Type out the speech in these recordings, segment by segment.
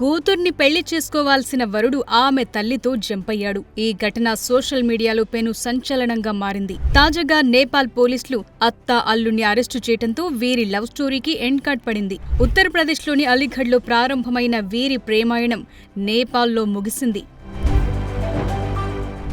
కూతుర్ని పెళ్లి చేసుకోవాల్సిన వరుడు ఆమె తల్లితో జంపయ్యాడు. ఈ ఘటన సోషల్ మీడియాలో పెను సంచలనంగా మారింది. తాజాగా నేపాల్ పోలీసులు అత్త అల్లుణ్ణి అరెస్టు చేయడంతో వీరి లవ్ స్టోరీకి ఎండ్ కార్డ్ పడింది. ఉత్తరప్రదేశ్లోని అలీఘడ్లో ప్రారంభమైన వీరి ప్రేమాయణం నేపాల్లో ముగిసింది.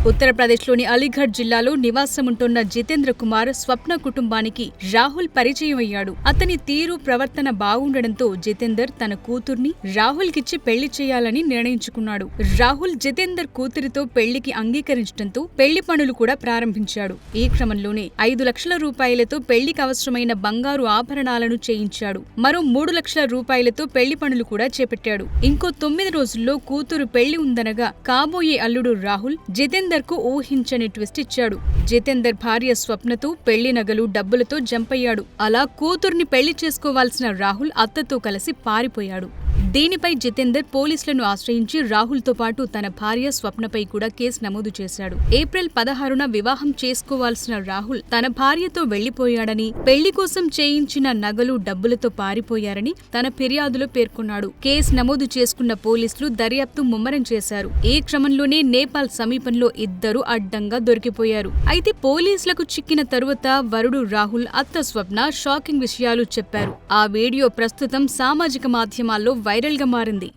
ఉత్తరప్రదేశ్లోని అలీఘడ్ జిల్లాలో నివాసముంటున్న జితేంద్ర కుమార్ స్వప్న కుటుంబానికి రాహుల్ పరిచయం అయ్యాడు. అతని తీరు ప్రవర్తన బాగుండడంతో జితేందర్ తన కూతుర్ని రాహుల్ కిచ్చి పెళ్లి చేయాలని నిర్ణయించుకున్నాడు. రాహుల్ జితేందర్ కూతురితో పెళ్లికి అంగీకరించడంతో పెళ్లి పనులు కూడా ప్రారంభించాడు. ఈ క్రమంలోనే 5 లక్షల రూపాయలతో పెళ్లికి అవసరమైన బంగారు ఆభరణాలను చేయించాడు. మరో 3 లక్షల రూపాయలతో పెళ్లి పనులు కూడా చేపట్టాడు. ఇంకో 9 రోజుల్లో కూతురు పెళ్లి ఉందనగా కాబోయే అల్లుడు రాహుల్ జితేందర్ కు ఊహించని ట్విస్ట్ ఇచ్చాడు. జితేందర్ భార్య స్వప్నతో పెళ్లి నగలు డబ్బులతో జంపయ్యాడు. అలా కూతుర్ని పెళ్లి చేసుకోవాల్సిన రాహుల్ అత్తతో కలిసి పారిపోయాడు. దీనిపై జితేందర్ పోలీసులను ఆశ్రయించి రాహుల్తో పాటు తన భార్య స్వప్నపై కూడా కేసు నమోదు చేశాడు. ఏప్రిల్ 16న వివాహం చేసుకోవాల్సిన రాహుల్ తన భార్యతో వెళ్లిపోయాడని, పెళ్లి కోసం చేయించిన నగలు డబ్బులతో పారిపోయారని తన ఫిర్యాదులో పేర్కొన్నాడు. కేసు నమోదు చేసుకున్న పోలీసులు దర్యాప్తు ముమ్మరం చేశారు. ఈ క్రమంలోనే నేపాల్ సమీపంలో ఇద్దరు అడ్డంగా దొరికిపోయారు. అయితే పోలీసులకు చిక్కిన తరువాత వరుడు రాహుల్, అత్త స్వప్న షాకింగ్ విషయాలు చెప్పారు. ఆ వీడియో ప్రస్తుతం సామాజిక మాధ్యమాల్లో వైరల్ గా మారింది.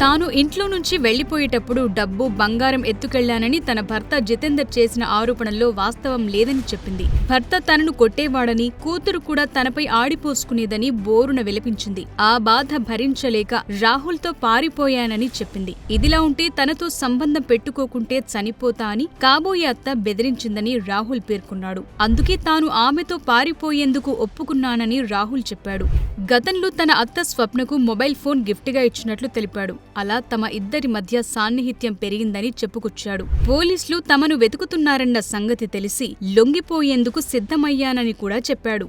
తాను ఇంట్లో నుంచి వెళ్లిపోయేటప్పుడు డబ్బు, బంగారం ఎత్తుకెళ్లానని తన భర్త జితేందర్ చేసిన ఆరోపణల్లో వాస్తవం లేదని చెప్పింది. భర్త తనను కొట్టేవాడని, కూతురు కూడా తనపై ఆడిపోసుకునేదని బోరున విలపించింది. ఆ బాధ భరించలేక రాహుల్తో పారిపోయానని చెప్పింది. ఇదిలా ఉంటే తనతో సంబంధం పెట్టుకోకుంటే చనిపోతా అని కాబోయే అత్త బెదిరించిందని రాహుల్ పేర్కొన్నాడు. అందుకే తాను ఆమెతో పారిపోయేందుకు ఒప్పుకున్నానని రాహుల్ చెప్పాడు. గతంలో తన అత్త స్వప్నకు మొబైల్ ఫోన్ గిఫ్ట్ గా ఇచ్చినట్లు తెలిపాడు. అలా తమ ఇద్దరి మధ్య సాన్నిహిత్యం పెరిగిందని చెప్పుకొచ్చాడు. పోలీసులు తమను వెతుకుతున్నారన్న సంగతి తెలిసి లొంగిపోయేందుకు సిద్ధమయ్యానని కూడా చెప్పాడు.